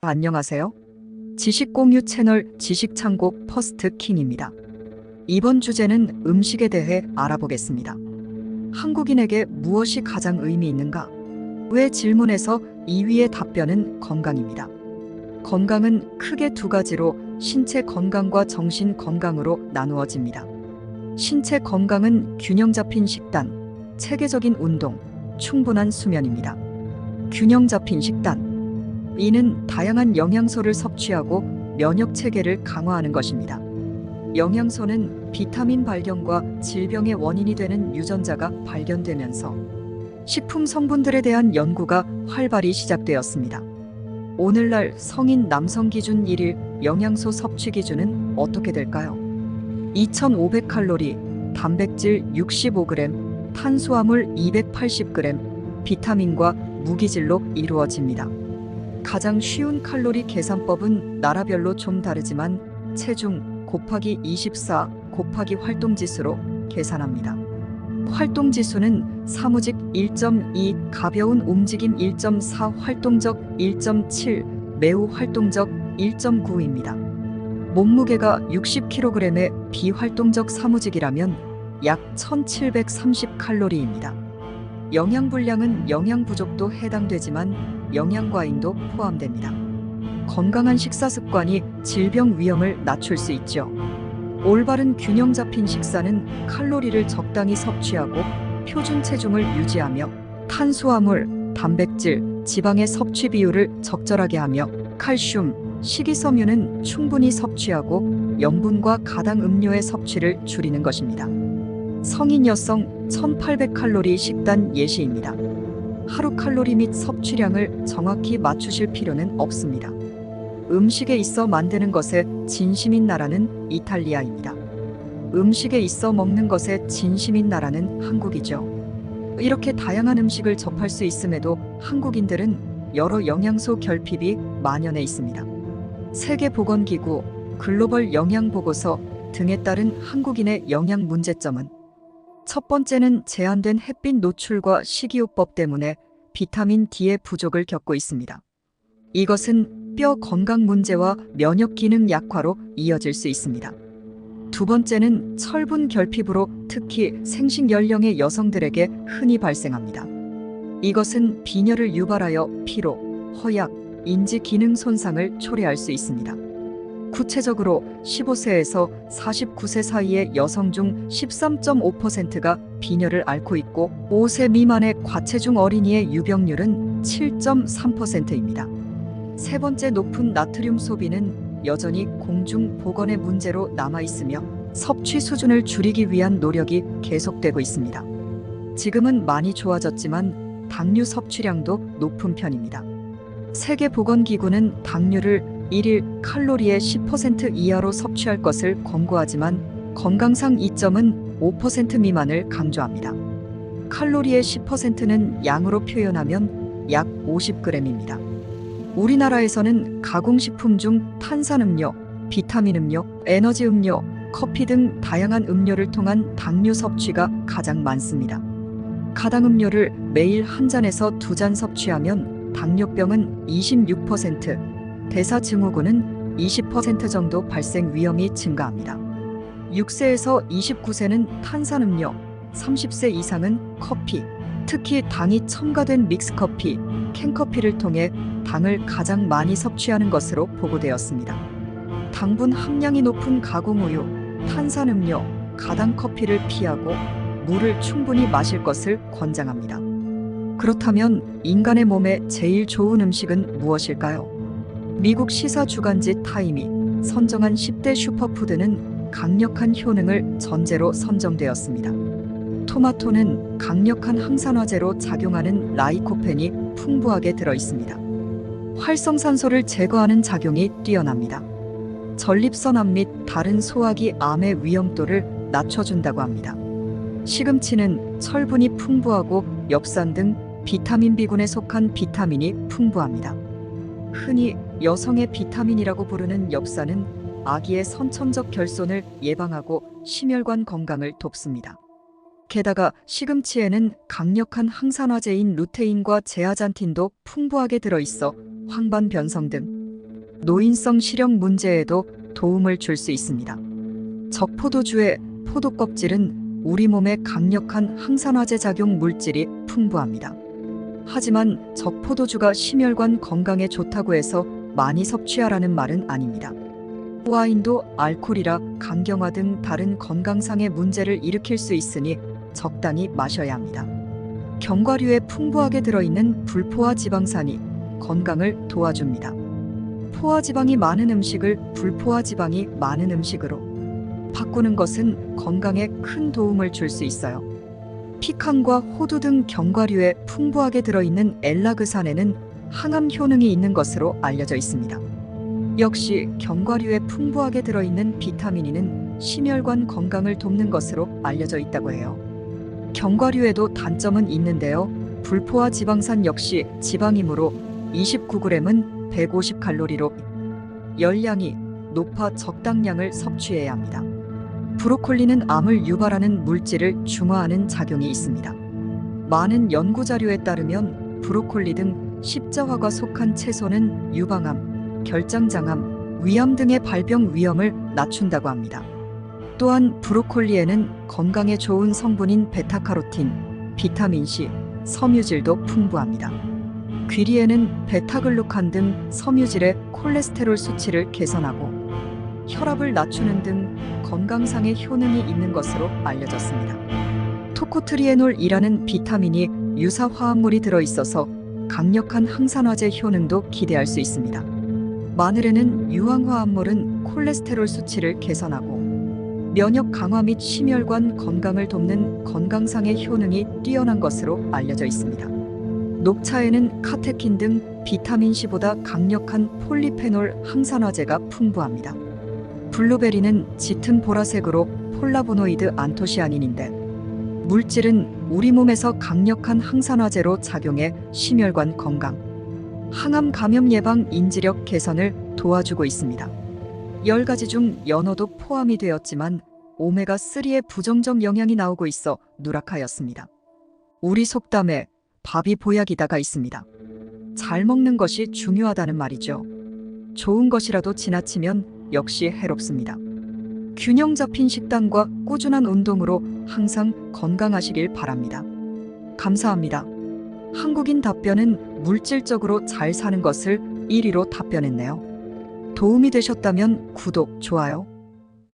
안녕하세요. 지식공유 채널 지식창고 퍼스트킹입니다. 이번 주제는 음식에 대해 알아보겠습니다. 한국인에게 무엇이 가장 의미 있는가? 왜 질문에서 2위의 답변은 건강입니다. 건강은 크게 두 가지로 신체 건강과 정신 건강으로 나누어집니다. 신체 건강은 균형 잡힌 식단, 체계적인 운동, 충분한 수면입니다. 균형 잡힌 식단. 이는 다양한 영양소를 섭취하고 면역 체계를 강화하는 것입니다. 영양소는 비타민 발견과 질병의 원인이 되는 유전자가 발견되면서 식품 성분들에 대한 연구가 활발히 시작되었습니다. 오늘날 성인 남성 기준 1일 영양소 섭취 기준은 어떻게 될까요? 2,500칼로리, 단백질 65g, 탄수화물 280g, 비타민과 무기질로 이루어집니다. 가장 쉬운 칼로리 계산법은 나라별로 좀 다르지만 체중 곱하기 24 곱하기 활동지수로 계산합니다. 활동지수는 사무직 1.2, 가벼운 움직임 1.4, 활동적 1.7, 매우 활동적 1.9입니다. 몸무게가 60kg의 비활동적 사무직이라면 약 1730칼로리입니다. 영양불량은 영양 부족도 해당되지만 영양과잉도 포함됩니다. 건강한 식사 습관이 질병 위험을 낮출 수 있죠. 올바른 균형 잡힌 식사는 칼로리를 적당히 섭취하고 표준 체중을 유지하며 탄수화물, 단백질, 지방의 섭취 비율을 적절하게 하며 칼슘, 식이섬유는 충분히 섭취하고 염분과 가당 음료의 섭취를 줄이는 것입니다. 성인 여성 1800칼로리 식단 예시입니다. 하루 칼로리 및 섭취량을 정확히 맞추실 필요는 없습니다. 음식에 있어 만드는 것에 진심인 나라는 이탈리아입니다. 음식에 있어 먹는 것에 진심인 나라는 한국이죠. 이렇게 다양한 음식을 접할 수 있음에도 한국인들은 여러 영양소 결핍이 만연해 있습니다. 세계보건기구, 글로벌 영양보고서 등에 따른 한국인의 영양 문제점은 첫 번째는 제한된 햇빛 노출과 식이요법 때문에 비타민 D의 부족을 겪고 있습니다. 이것은 뼈 건강 문제와 면역 기능 약화로 이어질 수 있습니다. 두 번째는 철분 결핍으로 특히 생식 연령의 여성들에게 흔히 발생합니다. 이것은 빈혈을 유발하여 피로, 허약, 인지 기능 손상을 초래할 수 있습니다. 구체적으로 15세에서 49세 사이의 여성 중 13.5%가 빈혈을 앓고 있고 5세 미만의 과체중 어린이의 유병률은 7.3%입니다. 세 번째, 높은 나트륨 소비는 여전히 공중 보건의 문제로 남아있으며 섭취 수준을 줄이기 위한 노력이 계속되고 있습니다. 지금은 많이 좋아졌지만 당류 섭취량도 높은 편입니다. 세계보건기구는 당류를 1일 칼로리의 10% 이하로 섭취할 것을 권고하지만 건강상 이점은 5% 미만을 강조합니다. 칼로리의 10%는 양으로 표현하면 약 50g입니다. 우리나라에서는 가공식품 중 탄산음료, 비타민 음료, 에너지 음료, 커피 등 다양한 음료를 통한 당류 섭취가 가장 많습니다. 가당 음료를 매일 한 잔에서 두 잔 섭취하면 당뇨병은 26%, 대사증후군은 20% 정도 발생 위험이 증가합니다. 6세에서 29세는 탄산음료, 30세 이상은 커피, 특히 당이 첨가된 믹스커피, 캔커피를 통해 당을 가장 많이 섭취하는 것으로 보고되었습니다. 당분 함량이 높은 가공우유, 탄산음료, 가당커피를 피하고 물을 충분히 마실 것을 권장합니다. 그렇다면 인간의 몸에 제일 좋은 음식은 무엇일까요? 미국 시사 주간지 타임이 선정한 10대 슈퍼푸드는 강력한 효능을 전제로 선정되었습니다. 토마토는 강력한 항산화제로 작용하는 라이코펜이 풍부하게 들어있습니다. 활성산소를 제거하는 작용이 뛰어납니다. 전립선암 및 다른 소화기 암의 위험도를 낮춰준다고 합니다. 시금치는 철분이 풍부하고 엽산 등 비타민 B군에 속한 비타민이 풍부합니다. 흔히 여성의 비타민이라고 부르는 엽산은 아기의 선천적 결손을 예방하고 심혈관 건강을 돕습니다. 게다가 시금치에는 강력한 항산화제인 루테인과 제아잔틴도 풍부하게 들어있어 황반 변성 등 노인성 시력 문제에도 도움을 줄 수 있습니다. 적포도주의 포도 껍질은 우리 몸에 강력한 항산화제 작용 물질이 풍부합니다. 하지만 적포도주가 심혈관 건강에 좋다고 해서 많이 섭취하라는 말은 아닙니다. 와인도 알코올이라 간경화 등 다른 건강상의 문제를 일으킬 수 있으니 적당히 마셔야 합니다. 견과류에 풍부하게 들어있는 불포화 지방산이 건강을 도와줍니다. 포화 지방이 많은 음식을 불포화 지방이 많은 음식으로 바꾸는 것은 건강에 큰 도움을 줄 수 있어요. 피칸과 호두 등 견과류에 풍부하게 들어있는 엘라그산에는 항암 효능이 있는 것으로 알려져 있습니다. 역시 견과류에 풍부하게 들어있는 비타민 E는 심혈관 건강을 돕는 것으로 알려져 있다고 해요. 견과류에도 단점은 있는데요. 불포화 지방산 역시 지방이므로 29g은 150칼로리로 열량이 높아 적당량을 섭취해야 합니다. 브로콜리는 암을 유발하는 물질을 중화하는 작용이 있습니다. 많은 연구 자료에 따르면 브로콜리 등 십자화가 속한 채소는 유방암, 결장장암, 위암 등의 발병 위험을 낮춘다고 합니다. 또한 브로콜리에는 건강에 좋은 성분인 베타카로틴, 비타민C, 섬유질도 풍부합니다. 귀리에는 베타글루칸 등 섬유질의 콜레스테롤 수치를 개선하고 혈압을 낮추는 등 건강상의 효능이 있는 것으로 알려졌습니다. 토코트리에놀이라는 비타민이 유사 화합물이 들어있어서 강력한 항산화제 효능도 기대할 수 있습니다. 마늘에는 유황화합물은 콜레스테롤 수치를 개선하고 면역 강화 및 심혈관 건강을 돕는 건강상의 효능이 뛰어난 것으로 알려져 있습니다. 녹차에는 카테킨 등 비타민C보다 강력한 폴리페놀 항산화제가 풍부합니다. 블루베리는 짙은 보라색으로 폴라보노이드 안토시아닌인데 물질은 우리 몸에서 강력한 항산화제로 작용해 심혈관 건강, 항암 감염 예방 인지력 개선을 도와주고 있습니다. 10가지 중 연어도 포함이 되었지만 오메가3의 부정적 영향이 나오고 있어 누락하였습니다. 우리 속담에 밥이 보약이다가 있습니다. 잘 먹는 것이 중요하다는 말이죠. 좋은 것이라도 지나치면 역시 해롭습니다. 균형 잡힌 식단과 꾸준한 운동으로 항상 건강하시길 바랍니다. 감사합니다. 한국인 답변은 물질적으로 잘 사는 것을 1위로 답변했네요. 도움이 되셨다면 구독, 좋아요.